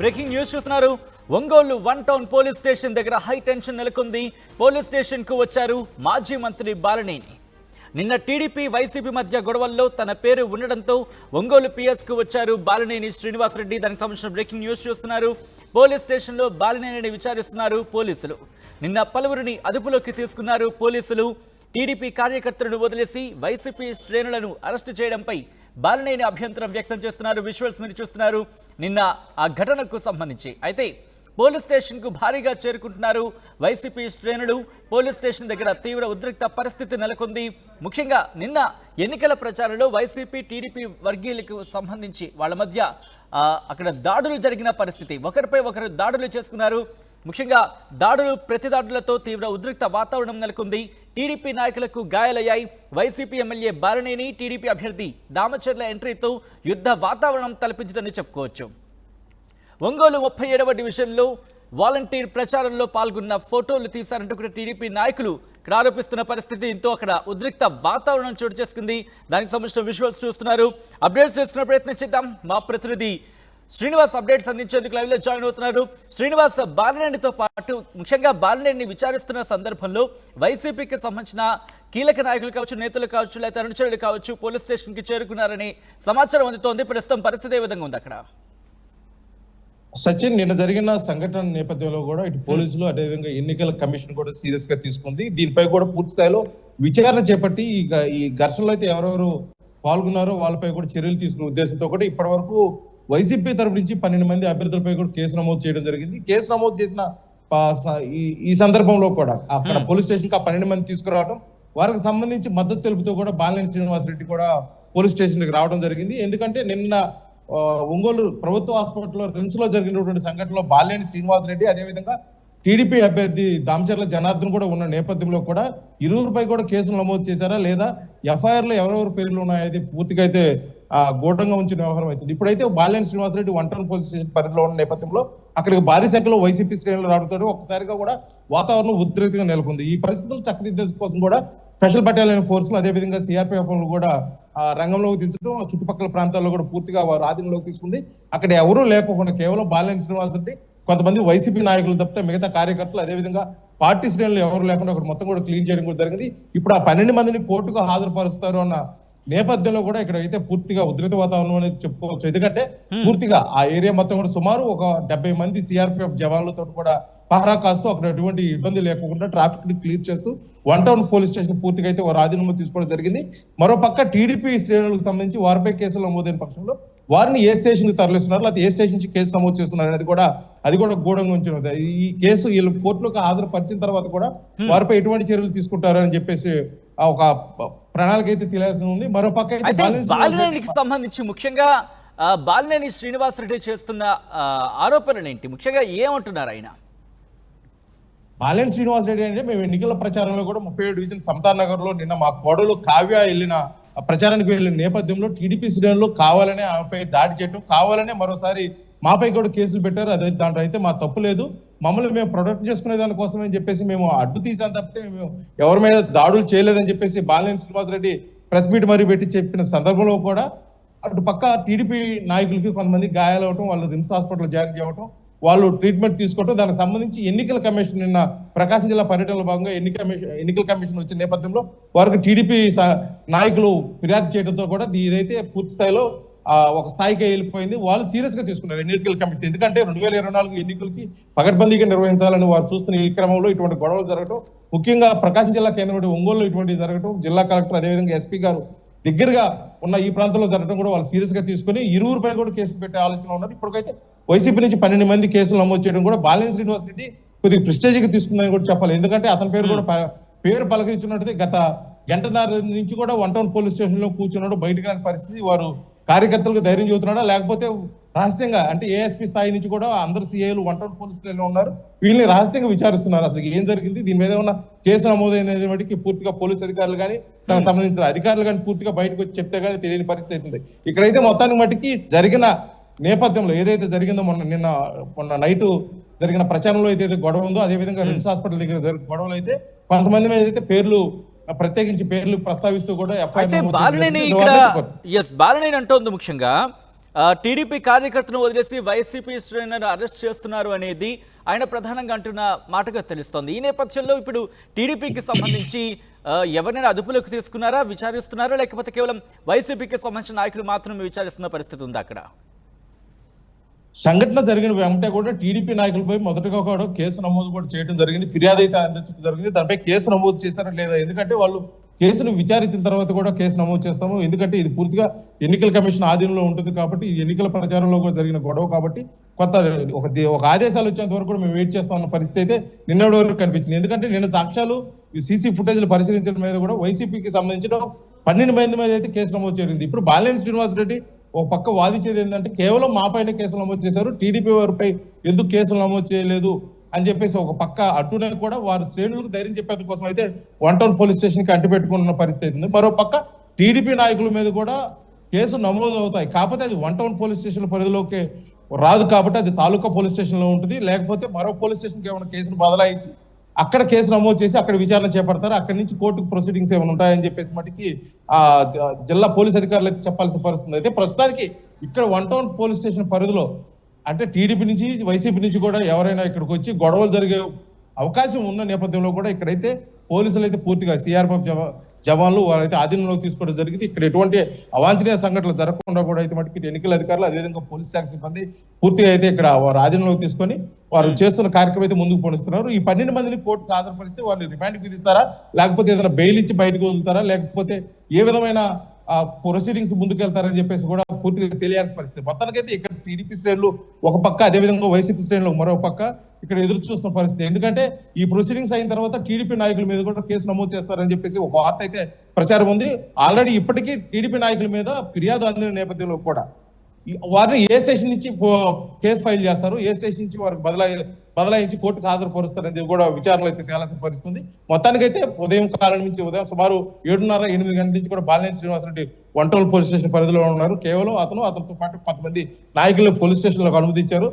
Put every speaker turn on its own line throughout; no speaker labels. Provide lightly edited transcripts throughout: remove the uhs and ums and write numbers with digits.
Breaking news చూస్తున్నారు. Ongole one town police station దగ్గర high tension నెలకొంది. పోలీస్ స్టేషన్ కు వచ్చారు మాజీ మంత్రి బాలినేని. నిన్న టీడీపీ వైసీపీ మధ్య గొడవల్లో తన పేరు ఉండడంతో ఒంగోలు పిఎస్ కు వచ్చారు బాలినేని శ్రీనివాసరెడ్డి. దానికి సంబంధించిన బ్రేకింగ్ న్యూస్ చూస్తున్నారు. పోలీస్ స్టేషన్లో బాలినేనిని విచారిస్తున్నారు పోలీసులు. నిన్న పలువురిని అదుపులోకి తీసుకున్నారు పోలీసులు. టీడీపీ కార్యకర్తలను వదిలేసి వైసీపీ శ్రేణులను అరెస్టు చేయడంపై బాలినేని అభ్యంతరం వ్యక్తం చేస్తున్నారు. విజువల్స్ మీరు చూస్తున్నారు నిన్న ఆ ఘటనకు సంబంధించి. అయితే పోలీస్ స్టేషన్ కు భారీగా చేరుకుంటున్నారు వైసీపీ శ్రేణులు. పోలీస్ స్టేషన్ దగ్గర తీవ్ర ఉద్రిక్త పరిస్థితి నెలకొంది. ముఖ్యంగా నిన్న ఎన్నికల ప్రచారంలో వైసీపీ టీడీపీ వర్గీయులకు సంబంధించి వాళ్ళ మధ్య అక్కడ దాడులు జరిగిన పరిస్థితి. ఒకరిపై ఒకరు దాడులు చేసుకున్నారు. ముఖ్యంగా దాడులు ప్రతిదాడులతో తీవ్ర ఉద్రిక్త వాతావరణం నెలకొంది. టీడీపీ నాయకులకు గాయాలయ్యాయి. వైసీపీ ఎమ్మెల్యే బాలినేని, టీడీపీ అభ్యర్థి దామచర్ల ఎంట్రీతో యుద్ధ వాతావరణం తలపించిందని చెప్పుకోవచ్చు. ఒంగోలు 37వ డివిజన్లో వాలంటీర్ ప్రచారంలో పాల్గొన్న ఫోటోలు తీశారంటూ కూడా టీడీపీ నాయకులు ఇక్కడ ఆరోపిస్తున్న పరిస్థితి. దీంతో అక్కడ ఉద్రిక్త వాతావరణం చోటు చేసుకుంది. దానికి సంబంధించిన విజువల్స్ చూస్తున్నారు. అప్డేట్స్ చేసుకునే ప్రయత్నం చేద్దాం. మా ప్రతినిధి శ్రీనివాస్ అప్డేట్స్ అందించేందుకు లైవ్లో జాయిన్ అవుతున్నారు. శ్రీనివాస్, బాలినేనితో పాటు ముఖ్యంగా బాలినేని విచారిస్తున్న సందర్భంలో వైసీపీకి సంబంధించిన కీలక నాయకులు కావచ్చు, నేతలు కావచ్చు, లేదా అనుచరులు కావచ్చు పోలీస్ స్టేషన్కి చేరుకున్నారని సమాచారం అందుతోంది. ప్రస్తుతం పరిస్థితి ఏ విధంగా ఉంది అక్కడ?
సచిన్, నిన్న జరిగిన సంఘటన నేపథ్యంలో కూడా ఇటు పోలీసులు అదేవిధంగా ఎన్నికల కమిషన్ కూడా సీరియస్ గా తీసుకుంది. దీనిపై కూడా పూర్తి స్థాయిలో విచారణ చేపట్టి ఈ ఘర్షణలో అయితే ఎవరెవరు పాల్గొన్నారో వాళ్ళపై కూడా చర్యలు తీసుకునే ఉద్దేశంతో కూడా ఇప్పటి వరకు వైసీపీ తరపు నుంచి 12 మంది అభ్యర్థులపై కూడా కేసు నమోదు చేయడం జరిగింది. కేసు నమోదు చేసిన ఈ సందర్భంలో కూడా అక్కడ పోలీస్ స్టేషన్ కి 12 మంది తీసుకురావడం, వారికి సంబంధించి మద్దతు తెలుపుతూ కూడా బాలినేని శ్రీనివాసరెడ్డి కూడా పోలీస్ స్టేషన్ కి రావడం జరిగింది. ఎందుకంటే నిన్న ఒంగోలు ప్రభుత్వ హాస్పిటల్లో రిమ్స్ లో జరిగినటువంటి సంఘటనలో బాలినేని శ్రీనివాసరెడ్డి అదేవిధంగా టీడీపీ అభ్యర్థి దామచర్ల జనార్దన్ కూడా ఉన్న నేపథ్యంలో కూడా ఇరువురిపై కూడా కేసులు నమోదు చేశారా లేదా, ఎఫ్ఐఆర్ లో ఎవరెవరి పేర్లు ఉన్నాయో పూర్తిగా అయితే గూఢంగా ఉంచిన వ్యవహారం అవుతుంది. ఇప్పుడైతే Balineni Srinivasa Reddy one town police station పరిధిలో ఉన్న నేపథ్యంలో అక్కడికి భారీ సంఖ్యలో వైసీపీ శ్రేణులు రావడంతో ఒక్కసారిగా కూడా వాతావరణం ఉద్రిక్తంగా నెలకొంది. ఈ పరిస్థితులు చక్కదిద్దే కోసం కూడా స్పెషల్ బటాలియన్ ఫోర్సులు అదేవిధంగా సిఆర్పీఎఫ్ కూడా రంగంలోకి దించడం, చుట్టుపక్కల ప్రాంతాల్లో కూడా పూర్తిగా వారు ఆధీనంలోకి తీసుకుంది. అక్కడ ఎవరూ లేకపోకుండా కేవలం బాలినేని శ్రీనివాసరెడ్డి, కొంతమంది వైసీపీ నాయకులు తప్పితే మిగతా కార్యకర్తలు అదేవిధంగా పార్టీ శ్రేణులు ఎవరు లేకుండా అక్కడ మొత్తం కూడా క్లీన్ చేయడం కూడా జరిగింది. ఇప్పుడు ఆ 12 మందిని కోర్టుకు హాజరుపరుస్తారు అన్న నేపథ్యంలో కూడా ఇక్కడ అయితే పూర్తిగా ఉద్రిక్త వాతావరణం అనేది చెప్పుకోవచ్చు. ఎందుకంటే పూర్తిగా ఆ ఏరియా మొత్తం కూడా సుమారు ఒక 70 మంది సిఆర్పీఎఫ్ జవాన్లతో కూడా పహరా కాస్తూ అక్కడ ఎటువంటి ఇబ్బంది లేకుండా ట్రాఫిక్ ని క్లియర్ చేస్తూ వన్ టౌన్ పోలీస్ స్టేషన్ పూర్తిగా అయితే వారు ఆధీనంలో తీసుకోవడం జరిగింది. మరోపక్క టీడీపీ శ్రేణులకు సంబంధించి వారిపై కేసులు నమోదైన పక్షంలో వారిని ఏ స్టేషన్ కి తరలిస్తున్నారు, లేకపోతే ఏ స్టేషన్ నుంచి కేసు నమోదు చేస్తున్నారు అనేది కూడా గూఢంగా ఉంచినది. ఈ కేసు వీళ్ళు కోర్టులోకి హాజరుపరిచిన తర్వాత కూడా వారిపై ఎటువంటి చర్యలు తీసుకుంటారు అని చెప్పేసి ఒక ప్రణాళిక అయితే తెలియాల్సి ఉంది. మరోపక్క
బాలినేనికి సంబంధించి ముఖ్యంగా బాలినేని శ్రీనివాసరెడ్డి చేస్తున్న ఆరోపణలు ఏంటి, ముఖ్యంగా ఏమంటున్నారు ఆయన?
బాలినేని శ్రీనివాసరెడ్డి అంటే మేము ఎన్నికల ప్రచారంలో కూడా 37 డివిజన్ సమతా నగర్ లో నిన్న మా కోడలు కావ్య వెళ్ళిన ప్రచారానికి వెళ్ళిన నేపథ్యంలో టీడీపీ శ్రేణులు కావాలనే ఆమెపై దాడి చేయడం, కావాలనే మరోసారి మాపై కూడా కేసులు పెట్టారు. అదే దాంట్లో అయితే మా తప్పు లేదు, మమ్మల్ని మేము ప్రొటెక్ట్ చేసుకునే దానికోసం అని చెప్పేసి మేము అడ్డు తీసాను తప్పితే మేము ఎవరి మీద దాడులు చేయలేదని చెప్పేసి బాలినేని శ్రీనివాసరెడ్డి ప్రెస్ మీట్ మరీ పెట్టి చెప్పిన సందర్భంలో కూడా అటు పక్క టీడీపీ నాయకులకి కొంతమంది గాయాలవటం, వాళ్ళు రిమ్స్ హాస్పిటల్ జాయిన్ చేయడం, వాళ్ళు ట్రీట్మెంట్ తీసుకోవటం, దానికి సంబంధించి ఎన్నికల కమిషన్ నిన్న ప్రకాశం జిల్లా పర్యటనలో భాగంగా ఎన్నికల కమిషన్ వచ్చిన నేపథ్యంలో వారికి టీడీపీ నాయకులు ఫిర్యాదు చేయడంతో కూడా ఇదైతే పూర్తి స్థాయిలో ఒక స్థాయికి వెళ్ళిపోయింది. వాళ్ళు సీరియస్ గా తీసుకున్నారు ఎన్నికల కమిషన్. ఎందుకంటే 2024 ఎన్నికలకి పకడ్బందీగా నిర్వహించాలని వారు చూస్తున్న ఈ క్రమంలో ఇటువంటి గొడవలు జరగడం, ముఖ్యంగా ప్రకాశం జిల్లా కేంద్రం ఒంగోలు ఇటువంటి జరగడం, జిల్లా కలెక్టర్ అదేవిధంగా ఎస్పీ గారు దగ్గరగా ఉన్న ఈ ప్రాంతంలో జరగడం కూడా వాళ్ళు సీరియస్ గా తీసుకుని ఇరువురిపై కూడా కేసులు పెట్టే ఆలోచన ఉన్నారు. ఇప్పటికైతే వైసీపీ నుంచి 12 మంది కేసులు నమోదు చేయడం కూడా బాలినేని శ్రీనివాసరెడ్డి కొద్దిగా ప్రెస్టేజ్ గా తీసుకుందని కూడా చెప్పాలి. ఎందుకంటే అతని పేరు కూడా పేరు పలకరించినట్టు గత గంటన్నర నుంచి కూడా వన్ టౌన్ పోలీస్ స్టేషన్ లో కూర్చున్నాడు, బయటకు రాని పరిస్థితి. వారు కార్యకర్తలకు ధైర్యం చెబుతున్నాడా లేకపోతే రహస్యంగా, అంటే ఏఎస్పీ స్థాయి నుంచి కూడా అందరు సిఐలు వన్ టౌన్ పోలీస్ స్టేషన్ లో ఉన్నారు, వీళ్ళని రహస్యంగా విచారిస్తున్నారు. అసలు ఏం జరిగింది, దీని మీద ఉన్న కేసు నమోదైనది బట్టి పూర్తిగా పోలీసు అధికారులు కానీ తనకు సంబంధించిన అధికారులు కానీ పూర్తిగా బయటకు వచ్చి చెప్తే కానీ తెలియని పరిస్థితి అవుతుంది. ఇక్కడైతే మొత్తానికి మట్టికి జరిగిన నేపథ్యంలో ఏదైతే జరిగిందో మొన్న నైట్ జరిగిన ప్రచారంలో అయితే గొడవ ఉందో, అదేవిధంగా రిమ్స్ హాస్పిటల్ దగ్గర జరిగిన గొడవలు అయితే కొంతమంది మీద అయితే పేర్లు ప్రత్యేకించి పేర్లు ప్రస్తావిస్తూ కూడా
బాలినేని అంటోంది ముఖ్యంగా టీడీపీ కార్యకర్తను వదిలేసి వైసీపీ శ్రేణులను అరెస్ట్ చేస్తున్నారు అనేది ఆయన ప్రధానంగా అంటున్న మాటగా తెలుస్తోంది. ఈ నేపథ్యంలో ఇప్పుడు టీడీపీకి సంబంధించి ఎవరైనా అదుపులోకి తీసుకున్నారా, విచారిస్తున్నారా, లేకపోతే కేవలం వైసీపీకి సంబంధించిన నాయకులు మాత్రమే విచారిస్తున్న పరిస్థితి ఉంది అక్కడ?
సంఘటన జరిగిన వెంటనే కూడా టీడీపీ నాయకులపై మొదటగా కూడా కేసు నమోదు కూడా చేయడం జరిగింది. ఫిర్యాదు అయితే అందించడం జరిగింది. దానిపై కేసు నమోదు చేశారా లేదా, ఎందుకంటే వాళ్ళు కేసును విచారించిన తర్వాత కూడా కేసు నమోదు చేస్తాము. ఎందుకంటే ఇది పూర్తిగా ఎన్నికల కమిషన్ ఆధీనంలో ఉంటుంది కాబట్టి, ఇది ఎన్నికల ప్రచారంలో కూడా జరిగిన గొడవ కాబట్టి కొత్త ఒక ఆదేశాలు వచ్చేంత వరకు కూడా మేము వెయిట్ చేస్తామన్న పరిస్థితి అయితే నిన్నటి వరకు కనిపించింది. ఎందుకంటే నిన్న సాక్ష్యాలు సీసీ ఫుటేజ్లు పరిశీలించడం మీద కూడా వైసీపీకి సంబంధించిన 12 మంది మీద అయితే కేసు నమోదు చేరింది. ఇప్పుడు బాలినేని శ్రీనివాసరెడ్డి ఒక పక్క వాదించేది ఏంటంటే కేవలం మా పైన కేసులు నమోదు చేశారు, టీడీపీ వారిపై ఎందుకు కేసులు నమోదు చేయలేదు అని చెప్పేసి ఒక పక్క అడ్డునే కూడా వారి శ్రేణులకు ధైర్యం చెప్పేందుకు కోసం అయితే 1 టౌన్ పోలీస్ స్టేషన్ కి అంటిపెట్టుకున్న పరిస్థితి ఉంది. మరో పక్క టీడీపీ నాయకుల మీద కూడా కేసు నమోదు అవుతాయి, కాకపోతే అది 1 టౌన్ పోలీస్ స్టేషన్ పరిధిలోకి రాదు కాబట్టి అది తాలూకా పోలీస్ స్టేషన్ లో ఉంటుంది. లేకపోతే మరో పోలీస్ స్టేషన్ కి ఏమైనా కేసును బదలాయించి అక్కడ కేసు నమోదు చేసి అక్కడ విచారణ చేపడతారు. అక్కడి నుంచి కోర్టుకు ప్రొసీడింగ్స్ ఏమైనా ఉంటాయని చెప్పేసి మటుకి జిల్లా పోలీస్ అధికారులు అయితే చెప్పాల్సిన పరిస్థితుంది. అయితే ప్రస్తుతానికి ఇక్కడ 1 టౌన్ పోలీస్ స్టేషన్ పరిధిలో అంటే టీడీపీ నుంచి వైసీపీ నుంచి కూడా ఎవరైనా ఇక్కడికి వచ్చి గొడవలు జరిగే అవకాశం ఉన్న నేపథ్యంలో కూడా ఇక్కడైతే పోలీసులు అయితే పూర్తిగా సిఆర్పిఎఫ్ జవాన్లు వారైతే ఆధీనంలోకి తీసుకోవడం జరిగింది. ఇక్కడ ఎటువంటి అవాంఛనీయ సంఘటనలు జరగకుండా కూడా అయితే మటుకు ఎన్నికల అధికారులు అదేవిధంగా పోలీస్ శాఖ సిబ్బంది పూర్తిగా అయితే ఇక్కడ వారు ఆధీనంలోకి తీసుకొని వారు చేస్తున్న కార్యక్రమం అయితే ముందుకు పోనిస్తున్నారు. ఈ 12 మందిని కోర్టుకు హాజరుపరిస్తే వాళ్ళు రిమాండ్కి విధిస్తారా, లేకపోతే ఏదైనా బెయిల్ ఇచ్చి బయటకు వదులుతారా, లేకపోతే ఏ విధమైన ప్రొసీడింగ్స్ ముందుకెళ్తారని చెప్పేసి కూడా పూర్తిగా తెలియాల్సిన పరిస్థితి. మొత్తానికైతే ఇక్కడ టీడీపీ శ్రేణులు ఒక పక్క, అదేవిధంగా వైసీపీ శ్రేణులు మరో పక్క ఇక్కడ ఎదురు చూస్తున్న పరిస్థితి. ఎందుకంటే ఈ ప్రొసీడింగ్స్ అయిన తర్వాత టీడీపీ నాయకుల మీద కూడా కేసు నమోదు చేస్తారని చెప్పేసి ఒక వార్త అయితే ప్రచారం ఉంది. ఆల్రెడీ ఇప్పటికీ టీడీపీ నాయకుల మీద ఫిర్యాదు అందిన నేపథ్యంలో కూడా వారిని ఏ స్టేషన్ నుంచి కేసు ఫైల్ చేస్తారు, ఏ స్టేషన్ నుంచి వారికి బదలాయించి కోర్టుకు హాజరుపరుస్తారనేది కూడా విచారణలో అయితే తేలాల్సిన పరిస్థితుంది. మొత్తానికైతే ఉదయం కాలం నుంచి ఉదయం సుమారు 7:30-8 గంటల నుంచి కూడా Balineni Srinivasa Reddy 1 town police station పరిధిలో ఉన్నారు. కేవలం అతనితో పాటు 10 మంది నాయకులు పోలీస్ స్టేషన్లకు అనుమతించారు.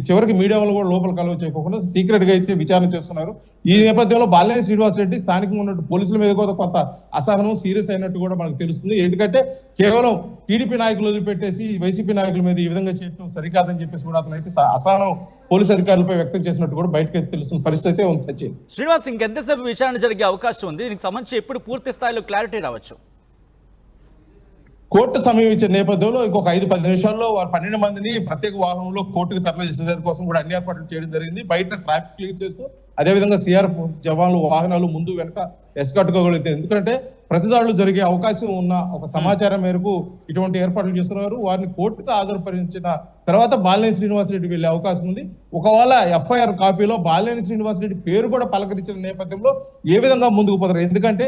చివరికి మీడియా వాళ్ళు కూడా లోపల కలవ చేయకుండా సీక్రెట్ గా అయితే విచారణ చేస్తున్నారు. ఈ నేపథ్యంలో బాలినేని శ్రీనివాసరెడ్డి స్థానికంగా ఉన్నట్టు పోలీసుల మీద కూడా కొంత అసహనం సీరియస్ అయినట్టు కూడా మనకు తెలుస్తుంది. ఎందుకంటే కేవలం టీడీపీ నాయకులు వదిలిపెట్టేసి వైసీపీ నాయకుల మీద ఈ విధంగా చేయడం సరికాదని చెప్పేసి కూడా అతను అయితే అసహనం పోలీసు అధికారులపై వ్యక్తం చేసినట్టు కూడా బయటకు తెలుస్తున్న పరిస్థితి అయితే ఉంది. సచిన్
శ్రీనివాస్, ఇంకెంతసేపు విచారణ జరిగే అవకాశం ఉంది? దీనికి సంబంధించి ఎప్పుడు పూర్తి స్థాయిలో క్లారిటీ రావచ్చు?
కోర్టు సమయం ఇచ్చే నేపథ్యంలో ఇంకొక 5-10 నిమిషాల్లో వారు 12 మందిని ప్రత్యేక వాహనంలో కోర్టుకు తరలించే కోసం కూడా అన్ని ఏర్పాట్లు చేయడం జరిగింది. బయట ట్రాఫిక్ క్లియర్ చేస్తూ అదేవిధంగా సిఆర్పిఎఫ్ జవాన్లు వాహనాలు ముందు వెనక ఎస్కాట్కోగలిగితే, ఎందుకంటే ప్రతిదాడులు జరిగే అవకాశం ఉన్న ఒక సమాచారం మేరకు ఇటువంటి ఏర్పాట్లు చేస్తున్నారు. వారిని కోర్టుకు హాజరుపరిచిన తర్వాత బాలినేని శ్రీనివాసరెడ్డి వెళ్లే అవకాశం ఉంది. ఒకవేళ ఎఫ్ఐఆర్ కాపీలో బాలినేని శ్రీనివాసరెడ్డి పేరు కూడా పలకరించిన నేపథ్యంలో ఏ విధంగా ముందుకు పోతారు? ఎందుకంటే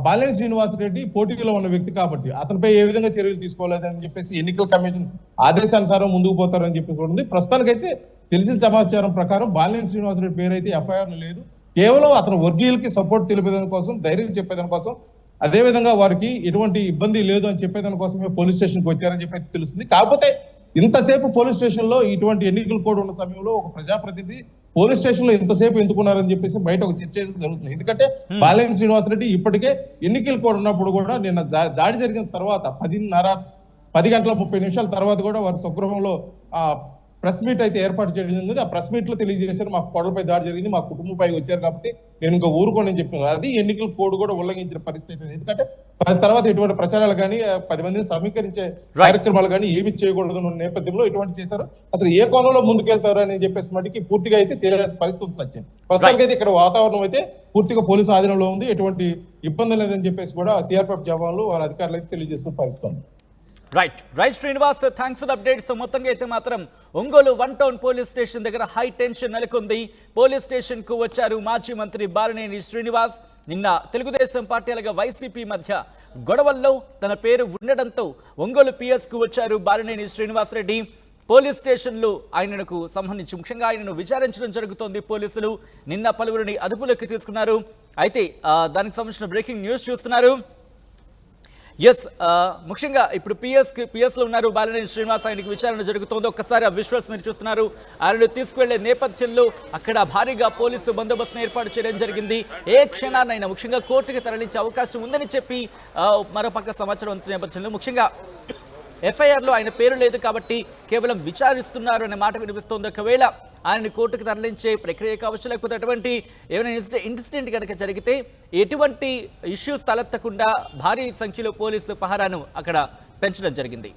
బాలినేని శ్రీనివాసరెడ్డి పోటీలో ఉన్న వ్యక్తి కాబట్టి అతనిపై ఏ విధంగా చర్యలు తీసుకోలేదని చెప్పేసి ఎన్నికల కమిషన్ ఆదేశానుసారం ముందుకు పోతారని చెప్పేసి ఉంది. ప్రస్తుతానికైతే తెలిసిన సమాచారం ప్రకారం బాలినేని శ్రీనివాసరెడ్డి పేరు అయితే ఎఫ్ఐఆర్ లేదు. కేవలం అతను వర్గీయులకి సపోర్ట్ తెలిపేదాని కోసం, ధైర్యం చెప్పేదాని కోసం, అదేవిధంగా వారికి ఎటువంటి ఇబ్బంది లేదు అని చెప్పేదాని కోసమే పోలీస్ స్టేషన్కి వచ్చారని చెప్పి తెలుస్తుంది. కాకపోతే ఇంతసేపు పోలీస్ స్టేషన్ లో ఇటువంటి ఎన్నికలు కూడా ఉన్న సమయంలో ఒక ప్రజాప్రతినిధి పోలీస్ స్టేషన్ లో ఇంతసేపు ఎందుకున్నారని చెప్పేసి బయట ఒక చర్చ జరుగుతుంది. ఎందుకంటే బాలినేని శ్రీనివాసరెడ్డి ఇప్పటికే ఎన్నికలు కూడా ఉన్నప్పుడు కూడా నిన్న దాడి జరిగిన తర్వాత 10:30 తర్వాత కూడా వారి స్వగృహంలో ప్రెస్ మీట్ అయితే ఏర్పాటు చేయడం జరిగింది. ఆ ప్రెస్ మీట్ లో తెలియజేశారు, మా కోడలపై దాడి జరిగింది, మా కుటుంబంపై వచ్చారు కాబట్టి నేను ఇంకా ఊరుకోని చెప్పినాను. అది ఎన్నికల కోడ్ కూడా ఉల్లంఘించిన పరిస్థితి. ఎందుకంటే తర్వాత ఎటువంటి ప్రచారాలు కానీ 10 మందిని సమీకరించే కార్యక్రమాలు కానీ ఏమి చేయకూడదు నేపథ్యంలో ఇటువంటి చేశారు. అసలు ఏ కోణంలో ముందుకెళ్తారు అని చెప్పేసి మటుకి పూర్తిగా అయితే తెలియాల్సిన పరిస్థితి ఉంది. సత్యం ప్రస్తుతానికి అయితే ఇక్కడ వాతావరణం అయితే పూర్తిగా పోలీసు ఆధీనంలో ఉంది, ఎటువంటి ఇబ్బంది లేదని చెప్పేసి కూడా సిఆర్పిఎఫ్ జవాన్లు వారి అధికారులు అయితే తెలియజేస్తున్న పరిస్థితి ఉంది.
Right Srinivas, thanks for the update. So మొత్తంగా అయితే మాత్రం ఒంగోలు 1 టౌన్ పోలీస్ స్టేషన్ దగ్గర హై టెన్షన్ నెలకొంది. పోలీస్ స్టేషన్ కు వచ్చారు మాజీ మంత్రి బాలినేని శ్రీనివాస్. నిన్న తెలుగుదేశం పార్టీ అలాగే వైసీపీ మధ్య గొడవల్లో తన పేరు ఉండడంతో ఒంగోలు పిఎస్ కు వచ్చారు బాలినేని శ్రీనివాస్ రెడ్డి. పోలీస్ స్టేషన్లో ఆయనకు సంబంధించి ముఖ్యంగా ఆయనను విచారించడం జరుగుతోంది. పోలీసులు నిన్న పలువురిని అదుపులోకి తీసుకున్నారు. అయితే దానికి సంబంధించిన బ్రేకింగ్ న్యూస్ చూస్తున్నారు. ముఖ్యంగా ఇప్పుడు పిఎస్లో ఉన్నారు బాలినేని శ్రీనివాస్, ఆయనకి విచారణ జరుగుతోంది. ఒక్కసారి ఆ విజువల్స్ మీరు చూస్తున్నారు. ఆయనను తీసుకువెళ్లే నేపథ్యంలో అక్కడ భారీగా పోలీసు బందోబస్తును ఏర్పాటు చేయడం జరిగింది. ఏ క్షణాన్నైనా ముఖ్యంగా కోర్టుకి తరలించే అవకాశం ఉందని చెప్పి మరోపక్క సమాచారం అందుతున్న నేపథ్యంలో ముఖ్యంగా ఎఫ్ఐఆర్లో ఆయన పేరు లేదు కాబట్టి కేవలం విచారిస్తున్నారు అనే మాట వినిపిస్తోంది. ఒకవేళ ఆయన్ని కోర్టుకు తరలించే ప్రక్రియ కావచ్చు, లేకపోతే అటువంటి ఏమైనా ఇన్సిడెంట్ కనుక జరిగితే ఎటువంటి ఇష్యూస్ తలెత్తకుండా భారీ సంఖ్యలో పోలీసు పహారాను అక్కడ పెంచడం జరిగింది.